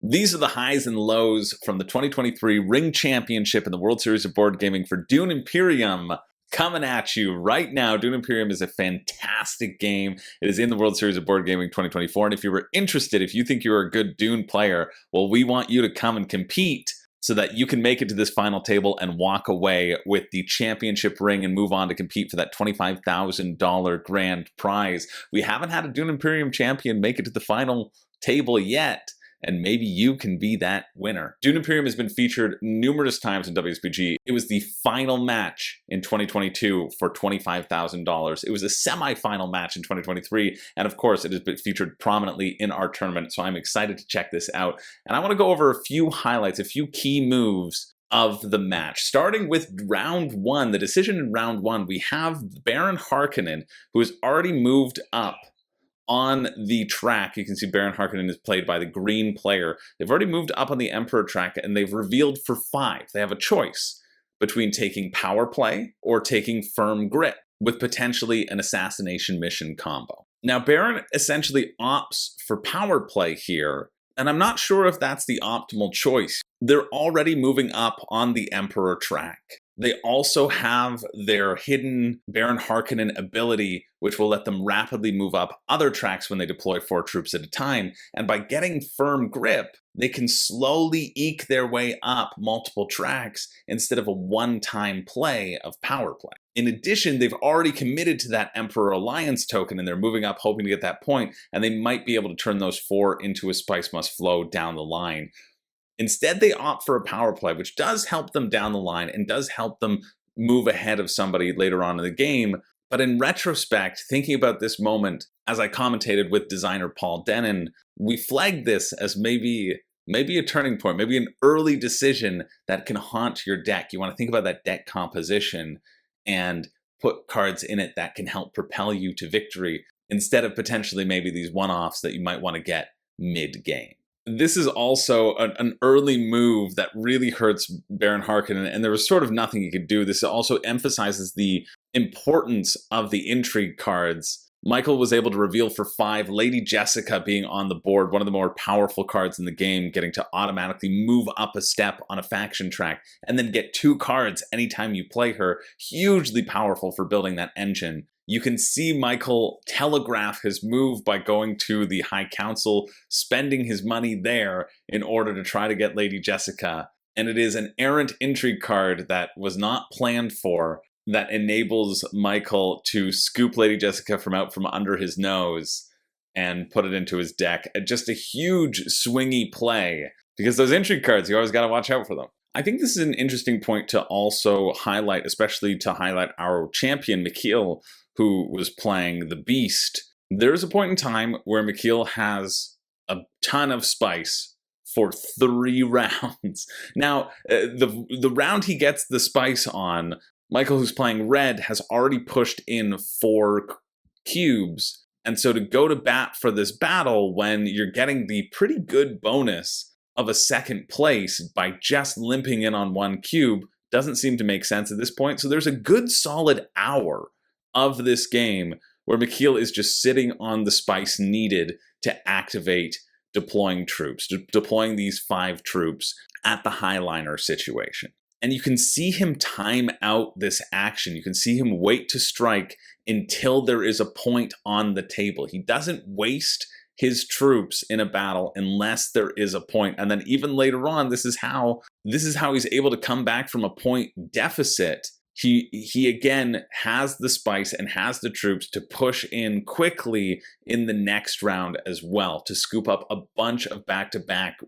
These are the highs and lows from the 2023 Ring Championship in the World Series of Board Gaming for Dune Imperium. Coming at you right now. Dune Imperium is a fantastic game. It is in the World Series of Board Gaming 2024. And if you were interested, if you think you're a good Dune player, well, we want you to come and compete so that you can make it to this final table and walk away with the championship ring and move on to compete for that $25,000 grand prize. We haven't had a Dune Imperium champion make it to the final table yet, and maybe you can be that winner. Dune Imperium has been featured numerous times in WSBG. It was the final match in 2022 for $25,000. It was a semi-final match in 2023, and of course, it has been featured prominently in our tournament, so I'm excited to check this out. And I want to go over a few highlights, a few key moves of the match. Starting with round one, the decision in round one, we have Baron Harkonnen, who has already moved up on the track. You can see Baron Harkonnen is played by the green player. They've already moved up on the Emperor track, and they've revealed for 5. They have a choice between taking power play or taking firm grip, with potentially an assassination mission combo. Now, Baron essentially opts for power play here, and I'm not sure if that's the optimal choice. They're already moving up on the Emperor track. They also have their hidden Baron Harkonnen ability, which will let them rapidly move up other tracks when they deploy 4 troops at a time. And by getting firm grip, they can slowly eke their way up multiple tracks instead of a one-time play of power play. In addition, they've already committed to that Emperor Alliance token, and they're moving up hoping to get that point, and they might be able to turn those 4 into a Spice Must Flow down the line. Instead, they opt for a power play, which does help them down the line and does help them move ahead of somebody later on in the game. But in retrospect, thinking about this moment, as I commentated with designer Paul Denon, we flagged this as maybe a turning point, maybe an early decision that can haunt your deck. You want to think about that deck composition and put cards in it that can help propel you to victory, instead of potentially maybe these one-offs that you might want to get mid-game. This is also an early move that really hurts Baron Harkonnen, and there was sort of nothing he could do. This also emphasizes the importance of the intrigue cards. Michael was able to reveal for 5 Lady Jessica being on the board, one of the more powerful cards in the game, getting to automatically move up a step on a faction track, and then get 2 cards anytime you play her. Hugely powerful for building that engine. You can see Michael telegraph his move by going to the High Council, spending his money there in order to try to get Lady Jessica. And it is an errant intrigue card that was not planned for, that enables Michael to scoop Lady Jessica from out from under his nose and put it into his deck. Just a huge swingy play, because those intrigue cards, you always got to watch out for them. I think this is an interesting point to also highlight, especially to highlight our champion, Mikhail, who was playing the Beast. There's a point in time where Mikhail has a ton of spice for 3 rounds. Now, the round he gets the spice on, Michael, who's playing red, has already pushed in 4 cubes. And so to go to bat for this battle when you're getting the pretty good bonus of a 2nd place by just limping in on 1 cube doesn't seem to make sense at this point. So there's a good solid hour of this game where Mikhail is just sitting on the spice needed to activate deploying troops, deploying these 5 troops at the Highliner situation. And you can see him time out this action. You can see him wait to strike until there is a point on the table. He doesn't waste his troops in a battle unless there is a point. And then even later on, this is how he's able to come back from a point deficit. He again has the spice and has the troops to push in quickly in the next round as well, to scoop up a bunch of back-to-back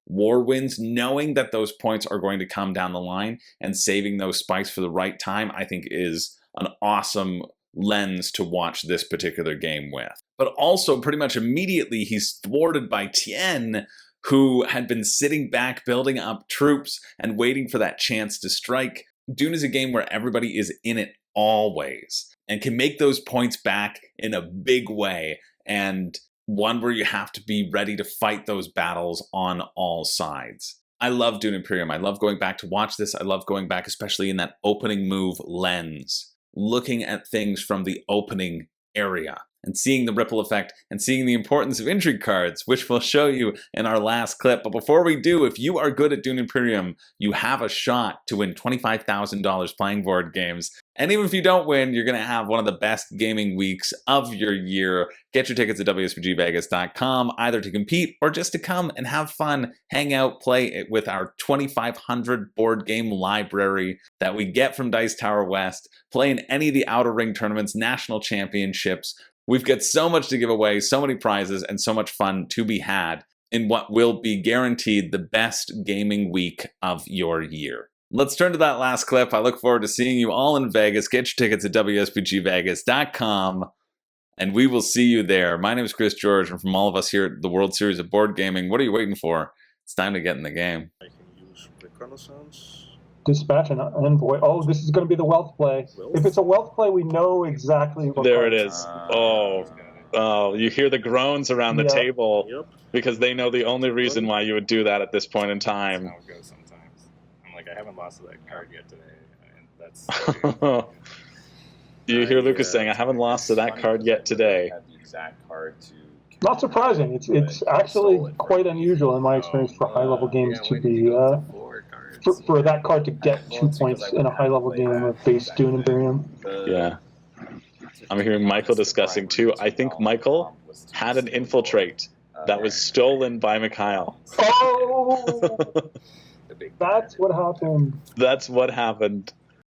war wins, knowing that those points are going to come down the line, and saving those spice for the right time, I think is an awesome lens to watch this particular game with. But also pretty much immediately he's thwarted by Tien, who had been sitting back building up troops and waiting for that chance to strike. Dune is a game where everybody is in it always and can make those points back in a big way, and one where you have to be ready to fight those battles on all sides. I love Dune Imperium. I love going back to watch this. I love going back, especially in that opening move lens, looking at things from the opening area and seeing the ripple effect and seeing the importance of intrigue cards, which we'll show you in our last clip. But before we do, if you are good at Dune Imperium, you have a shot to win $25,000 playing board games. And even if you don't win, you're going to have one of the best gaming weeks of your year. Get your tickets at WSBGVegas.com, either to compete or just to come and have fun, hang out, play with our 2,500 board game library that we get from Dice Tower West, play in any of the Outer Ring tournaments, national championships. We've got so much to give away, so many prizes, and so much fun to be had in what will be guaranteed the best gaming week of your year. Let's turn to that last clip. I look forward to seeing you all in Vegas. Get your tickets at WSBGVegas.com, and we will see you there. My name is Chris George, and from all of us here at the World Series of Board Gaming, what are you waiting for? It's time to get in the game. I can use Reconnaissance. Dispatch an envoy. Oh, this is going to be the wealth play. If it's a wealth play, we know exactly what. There it is. Oh, you hear the groans around the table because they know the only reason why you would do that at this point in time. That's how it goes sometimes. I'm like, I haven't lost to that card yet today. And that's you hear Lucas saying, I haven't lost to that card yet today. I have the exact card to. Not surprising. It's actually quite unusual in my experience for high-level games to be for that card to get 2 points in a high-level game of base Dune Imperium. Yeah. I'm hearing Michael discussing too. I think Michael had an infiltrate that was stolen by Mikhail. Oh! That's what happened. That's what happened.